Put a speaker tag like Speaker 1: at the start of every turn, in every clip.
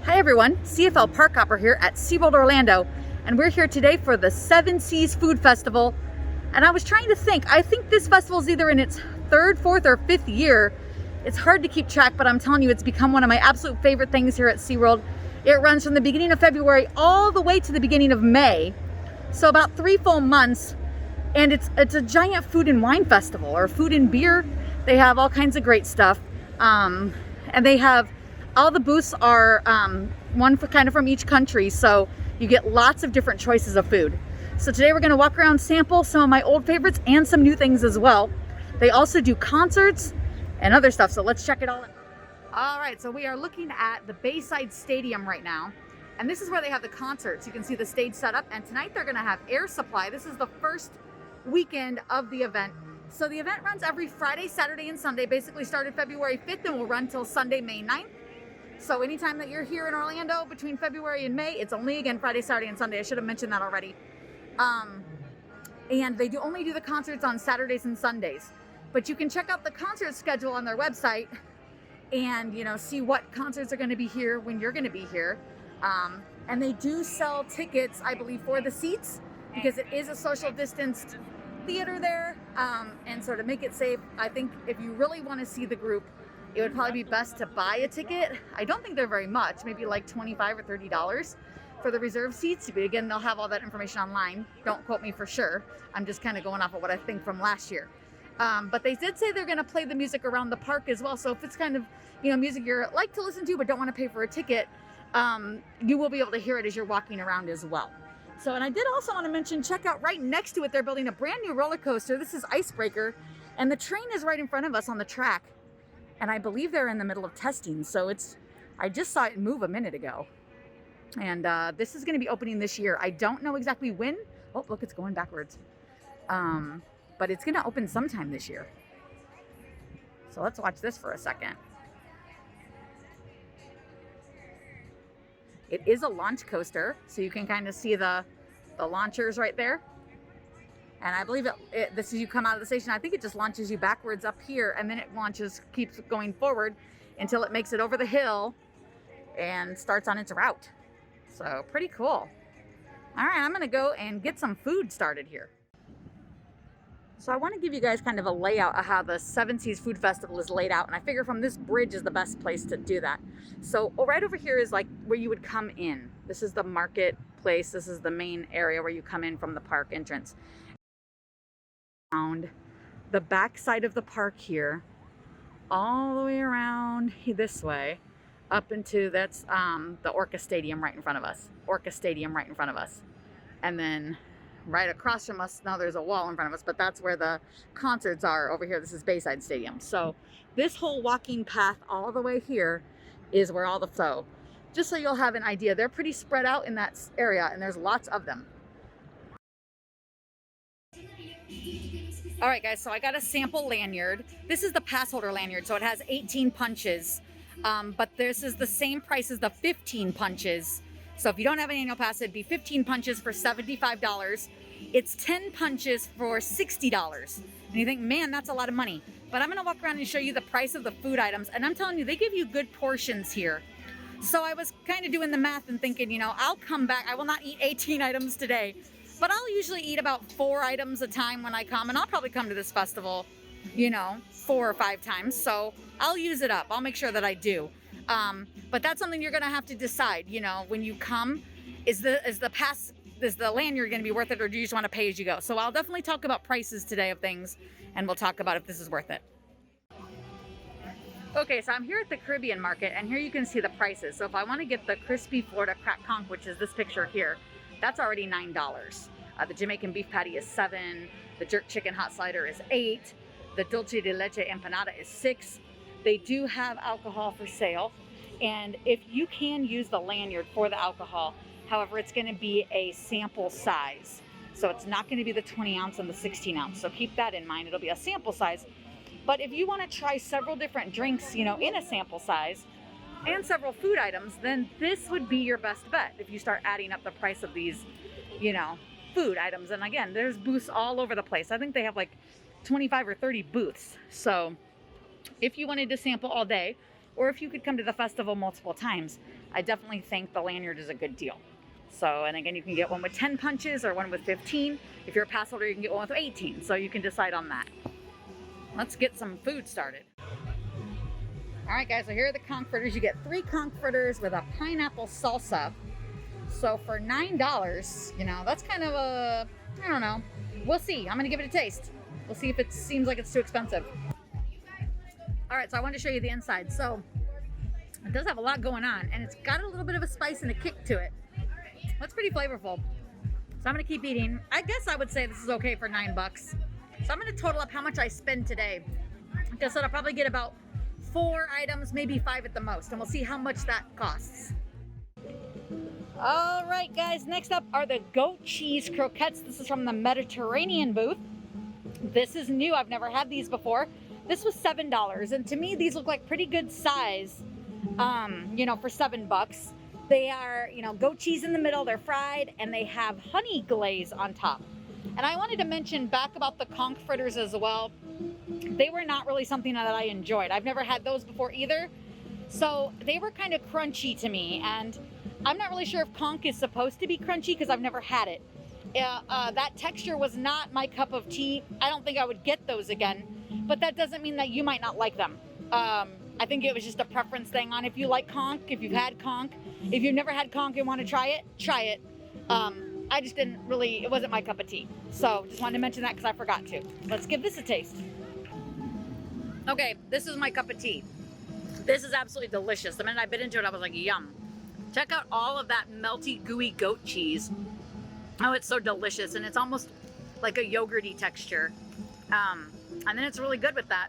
Speaker 1: Hi everyone, CFL Park Hopper here at SeaWorld Orlando, and we're here today for the Seven Seas Food Festival. And I was trying to think, I think this festival is either in its third, fourth, or fifth year. It's hard to keep track, but I'm telling you, it's become one of my absolute favorite things here at SeaWorld. It runs from the beginning of February all the way to the beginning of May, so about 3 full months. And it's a giant food and wine festival, or food and beer. They have all kinds of great stuff, and they have all the booths are one for kind of from each country, so you get lots of different choices of food. So today we're going to walk around, sample some of my old favorites and some new things as well. They also do concerts and other stuff, so let's check it all out. All right, so we are looking at the Bayside Stadium right now, and this is where they have the concerts. You can see the stage set up, and tonight they're going to have Air Supply. This is the first weekend of the event. So the event runs every Friday, Saturday, and Sunday. Basically started February 5th and will run till Sunday, May 9th. So anytime that you're here in Orlando between February and May, it's only again Friday, Saturday, and Sunday. I should have mentioned that already. And they only do the concerts on Saturdays and Sundays. But you can check out the concert schedule on their website and see what concerts are going to be here when you're going to be here. And they do sell tickets, I believe, for the seats, because it is a social distanced theater there. And so to make it safe, I think if you really want to see the group, it would probably be best to buy a ticket. I don't think they're very much, maybe like $25 or $30 for the reserved seats. But again, they'll have all that information online. Don't quote me for sure. I'm just kind of going off of what I think from last year. But they did say they're going to play the music around the park as well. So if it's kind of music you like to listen to but don't want to pay for a ticket, you will be able to hear it as you're walking around as well. So, and I did also want to mention, check out right next to it, they're building a brand new roller coaster. This is Icebreaker, and the train is right in front of us on the track. And I believe they're in the middle of testing. So I just saw it move a minute ago. And this is going to be opening this year. I don't know exactly when. Oh, look, it's going backwards. But it's going to open sometime this year. So let's watch this for a second. It is a launch coaster, so you can kind of see the launchers right there. And I believe this is you come out of the station. I think it just launches you backwards up here, and then it keeps going forward until it makes it over the hill and starts on its route. So pretty cool. All right, I'm gonna go and get some food started here. So I want to give you guys kind of a layout of how the Seven Seas Food Festival is laid out, and I figure from this bridge is the best place to do that. So right over here is like where you would come in. This is the marketplace. This is the main area where you come in from the park entrance. The back side of the park here, all the way around this way, up into that's the Orca Stadium right in front of us. And then right across from us, now there's a wall in front of us, but that's where the concerts are over here. This is Bayside Stadium. So this whole walking path all the way here is where so just so you'll have an idea, they're pretty spread out in that area, and there's lots of them. All right, guys, so I got a sample lanyard. This is the pass holder lanyard, so it has 18 punches, but this is the same price as the 15 punches. So if you don't have an annual pass, it'd be 15 punches for $75. It's 10 punches for $60. And you think, man, that's a lot of money. But I'm gonna walk around and show you the price of the food items, and I'm telling you, they give you good portions here. So I was kind of doing the math and thinking, I'll come back. I will not eat 18 items today. But I'll usually eat about 4 items a time when I come, and I'll probably come to this festival, 4 or 5 times. So I'll use it up. I'll make sure that I do. But that's something you're gonna have to decide. When you come, is the lanyard gonna be worth it, or do you just want to pay as you go? So I'll definitely talk about prices today of things, and we'll talk about if this is worth it. Okay, so I'm here at the Caribbean market, and here you can see the prices. So if I want to get the crispy Florida crack conch, which is this picture here, that's already $9. The Jamaican beef patty is $7. The jerk chicken hot cider is $8. The dulce de leche empanada is $6. They do have alcohol for sale, and if you can use the lanyard for the alcohol, however, it's going to be a sample size. So it's not going to be the 20 ounce and the 16 ounce. So keep that in mind. It'll be a sample size. But if you want to try several different drinks, in a sample size, and several food items, then this would be your best bet if you start adding up the price of these, food items. And again, there's booths all over the place. I think they have like 25 or 30 booths. So if you wanted to sample all day, or if you could come to the festival multiple times, I definitely think the lanyard is a good deal. So, and again, you can get one with 10 punches or one with 15. If you're a pass holder, you can get one with 18. So you can decide on that. Let's get some food started. All right, guys, so here are the conch fritters. You get 3 conch fritters with a pineapple salsa. So for $9, you know, that's kind of a, I don't know. We'll see. I'm going to give it a taste. We'll see if it seems like it's too expensive. All right, so I wanted to show you the inside. So it does have a lot going on, and it's got a little bit of a spice and a kick to it. That's pretty flavorful. So I'm gonna keep eating. I guess I would say this is okay for $9. So I'm gonna total up how much I spend today. Like I said, I'll probably get about 4 items, maybe 5 at the most, and we'll see how much that costs. All right, guys, next up are the goat cheese croquettes. This is from the Mediterranean booth. This is new. I've never had these before. This was $7, and to me, these look like pretty good size, you know, for $7. They are, you know, goat cheese in the middle, they're fried, and they have honey glaze on top. And I wanted to mention back about the conch fritters as well. They were not really something that I enjoyed. I've never had those before either. So they were kind of crunchy to me, and I'm not really sure if conch is supposed to be crunchy because I've never had it. That texture was not my cup of tea. I don't think I would get those again, but that doesn't mean that you might not like them. I think it was just a preference thing on if you like conch, if you've had conch. If you've never had conch and want to try it, try it. I just didn't really, it wasn't my cup of tea. So just wanted to mention that because I forgot to. Let's give this a taste. Okay, this is my cup of tea. This is absolutely delicious. The minute I bit into it, I was like, yum. Check out all of that melty, gooey goat cheese. Oh, it's so delicious. And it's almost like a yogurty texture. And then it's really good with that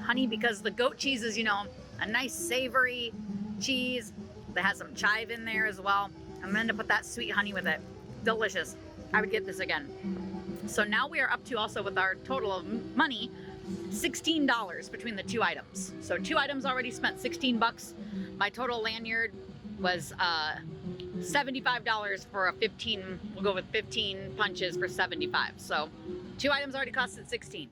Speaker 1: honey because the goat cheese is, you know, a nice savory cheese that has some chive in there as well. I'm going to put that sweet honey with it. Delicious. I would get this again. So now we are up to also with our total of money, $16 between the 2 items. So 2 items already spent $16. My total lanyard was $75 for a 15. We'll go with 15 punches for 75. So 2 items already costed $16.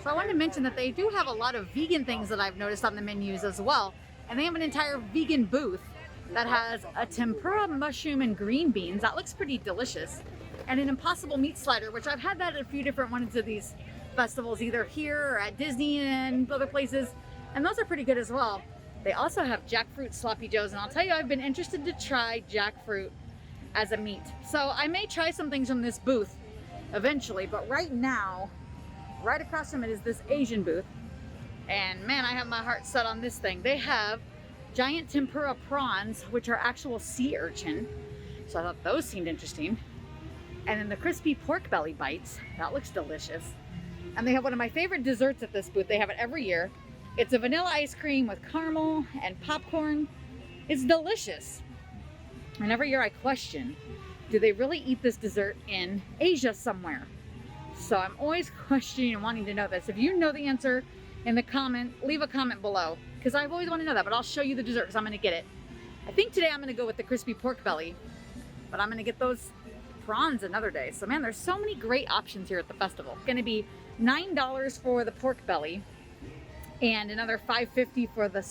Speaker 1: So I wanted to mention that they do have a lot of vegan things that I've noticed on the menus as well. And they have an entire vegan booth that has a tempura mushroom and green beans. That looks pretty delicious. And an impossible meat slider, which I've had that at a few different ones of these festivals, either here or at Disney and other places. And those are pretty good as well. They also have jackfruit sloppy joes. And I'll tell you, I've been interested to try jackfruit as a meat. So I may try some things from this booth eventually. But right now, right across from it is this Asian booth. And man, I have my heart set on this thing. They have giant tempura prawns, which are actual sea urchin. So I thought those seemed interesting. And then the crispy pork belly bites. That looks delicious. And they have one of my favorite desserts at this booth. They have it every year. It's a vanilla ice cream with caramel and popcorn. It's delicious. And every year I question, do they really eat this dessert in Asia somewhere? So I'm always questioning and wanting to know this. If you know the answer in the comment, leave a comment below. Because I've always wanted to know that, but I'll show you the dessert because I'm going to get it. I think today I'm going to go with the crispy pork belly, but I'm going to get those prawns another day. So man, there's so many great options here at the festival. It's going to be $9 for the pork belly and another $5.50 for the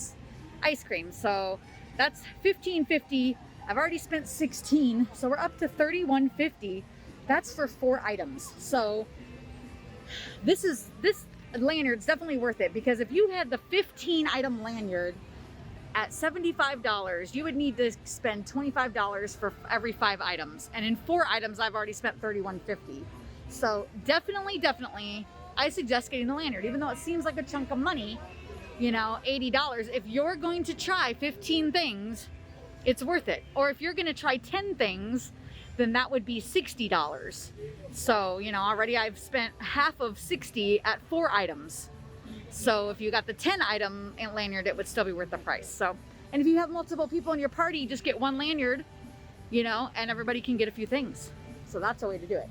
Speaker 1: ice cream. So that's $15.50. I've already spent $16, so we're up to $31.50. That's for 4 items. So this lanyard's definitely worth it, because if you had the 15 item lanyard at $75, you would need to spend $25 for every 5 items. And in 4 items, I've already spent $31.50. So definitely, I suggest getting the lanyard, even though it seems like a chunk of money, you know, $80. If you're going to try 15 things, it's worth it. Or if you're going to try 10 things, then that would be $60. So, you know, already I've spent half of 60 at 4 items. So if you got the 10 item lanyard, it would still be worth the price. So, and if you have multiple people in your party, just get 1 lanyard, you know, and everybody can get a few things. So that's a way to do it.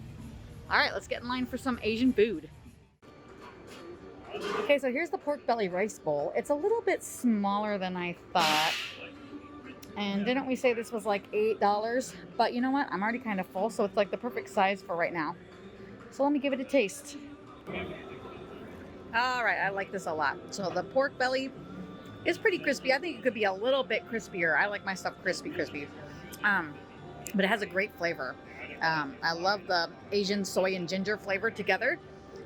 Speaker 1: All right, let's get in line for some Asian food. Okay, so here's the pork belly rice bowl. It's a little bit smaller than I thought. And didn't we say this was like $8? But you know what? I'm already kind of full, so it's like the perfect size for right now. So let me give it a taste. All right, I like this a lot. So the pork belly is pretty crispy. I think it could be a little bit crispier. I like my stuff crispy. But it has a great flavor. I love the Asian soy and ginger flavor together.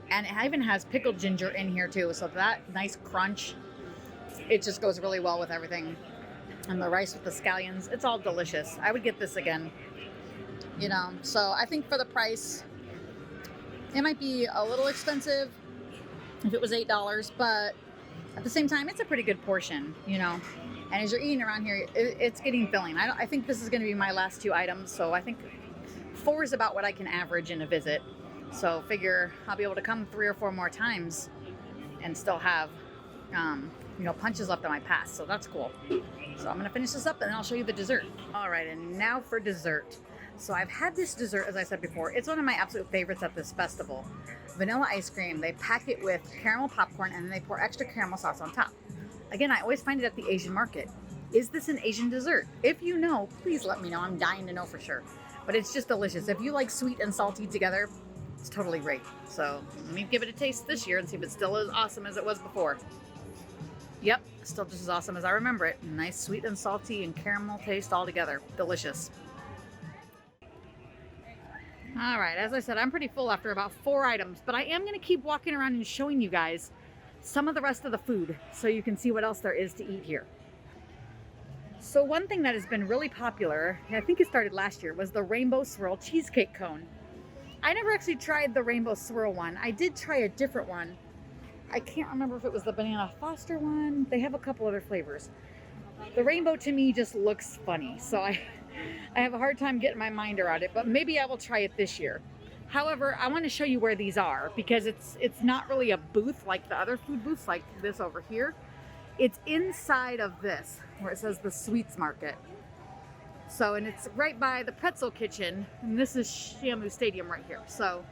Speaker 1: And it even has pickled ginger in here too. So that nice crunch, it just goes really well with everything. And the rice with the scallions, it's all delicious. I would get this again. You know, so I think for the price, it might be a little expensive if it was $8, but at the same time, it's a pretty good portion, you know. And as you're eating around here, it's getting filling. I think this is going to be my last 2 items, so I think 4 is about what I can average in a visit. So figure I'll be able to come 3 or 4 more times and still have, you know, punches left on my pass. So that's cool. So I'm going to finish this up and then I'll show you the dessert. All right, and now for dessert. So I've had this dessert, as I said before. It's one of my absolute favorites at this festival. Vanilla ice cream. They pack it with caramel popcorn and then they pour extra caramel sauce on top. Again, I always find it at the Asian market. Is this an Asian dessert? If you know, please let me know. I'm dying to know for sure. But it's just delicious. If you like sweet and salty together, it's totally great. So let me give it a taste this year and see if it's still as awesome as it was before. Yep, still just as awesome as I remember it. Nice sweet and salty and caramel taste all together. Delicious. All right, as I said, I'm pretty full after about 4 items, but I am going to keep walking around and showing you guys some of the rest of the food so you can see what else there is to eat here. So one thing that has been really popular, I think it started last year, was the Rainbow Swirl Cheesecake Cone. I never actually tried the Rainbow Swirl one. I did try a different one. I can't remember if it was the Banana Foster one. They have a couple other flavors. The rainbow to me just looks funny, so I have a hard time getting my mind around it, but maybe I will try it this year. However, I want to show you where these are because it's not really a booth like the other food booths like this over here. It's inside of this where it says the Sweets Market. So, and it's right by the Pretzel Kitchen, and this is Shamu Stadium right here. So,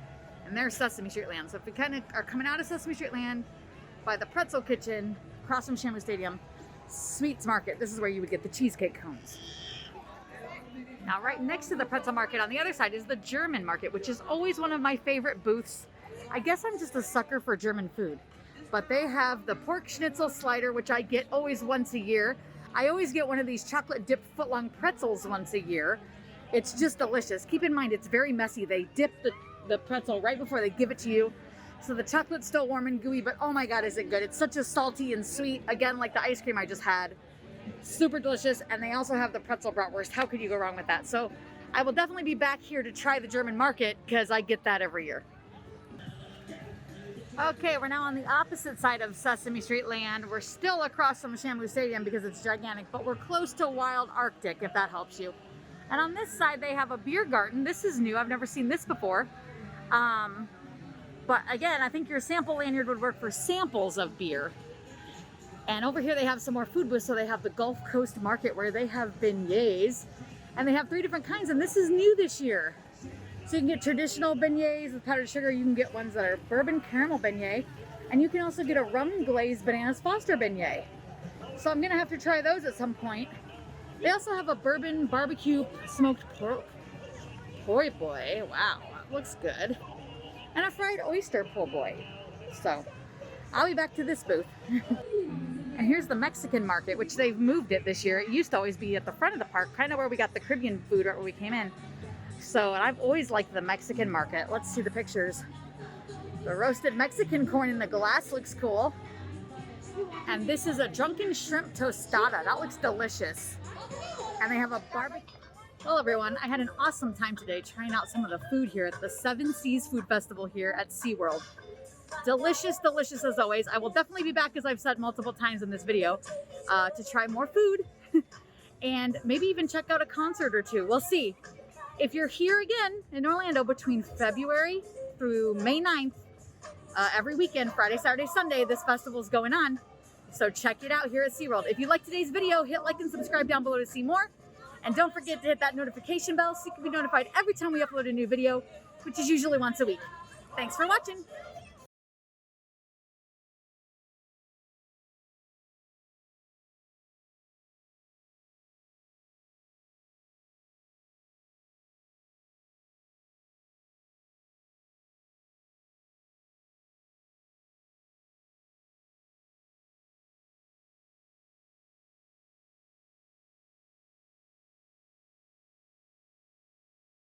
Speaker 1: and there's Sesame Street Land. So if you kind of are coming out of Sesame Street Land by the Pretzel Kitchen, across from Shamu Stadium, Sweets Market, this is where you would get the cheesecake cones. Now, right next to the pretzel market on the other side is the German market, which is always one of my favorite booths. I guess I'm just a sucker for German food. But they have the pork schnitzel slider, which I get always once a year. I always get one of these chocolate dipped footlong pretzels once a year. It's just delicious. Keep in mind, it's very messy. They dip the pretzel right before they give it to you. So the chocolate's still warm and gooey, but oh my God, is it good. It's such a salty and sweet, again, like the ice cream I just had. Super delicious. And they also have the pretzel bratwurst. How could you go wrong with that? So I will definitely be back here to try the German market because I get that every year. Okay, we're now on the opposite side of Sesame Street Land. We're still across from Shamu Stadium because it's gigantic, but we're close to Wild Arctic, if that helps you. And on this side, they have a beer garden. This is new. I've never seen this before. But again, I think your sample lanyard would work for samples of beer. And over here, they have some more food booths. So they have the Gulf Coast Market where they have beignets. And they have 3 different kinds, and this is new this year. So you can get traditional beignets with powdered sugar. You can get ones that are bourbon caramel beignet. And you can also get a rum glazed bananas Foster beignet. So I'm gonna have to try those at some point. They also have a bourbon barbecue smoked pork. Boy, wow, that looks good. And a fried oyster po' boy. So I'll be back to this booth. And here's the Mexican market, which they've moved it this year. It used to always be at the front of the park, kind of where we got the Caribbean food right where we came in. So I've always liked the Mexican market. Let's see the pictures. The roasted Mexican corn in the glass looks cool. And this is a drunken shrimp tostada. That looks delicious. And they have a barbecue. Well, everyone, I had an awesome time today trying out some of the food here at the Seven Seas Food Festival here at SeaWorld. Delicious, delicious as always. I will definitely be back, as I've said multiple times in this video, to try more food and maybe even check out a concert or two. We'll see. If you're here again in Orlando between February through May 9th, every weekend, Friday, Saturday, Sunday, this festival is going on. So check it out here at SeaWorld. If you liked today's video, hit like and subscribe down below to see more. And don't forget to hit that notification bell so you can be notified every time we upload a new video, which is usually once a week. Thanks for watching.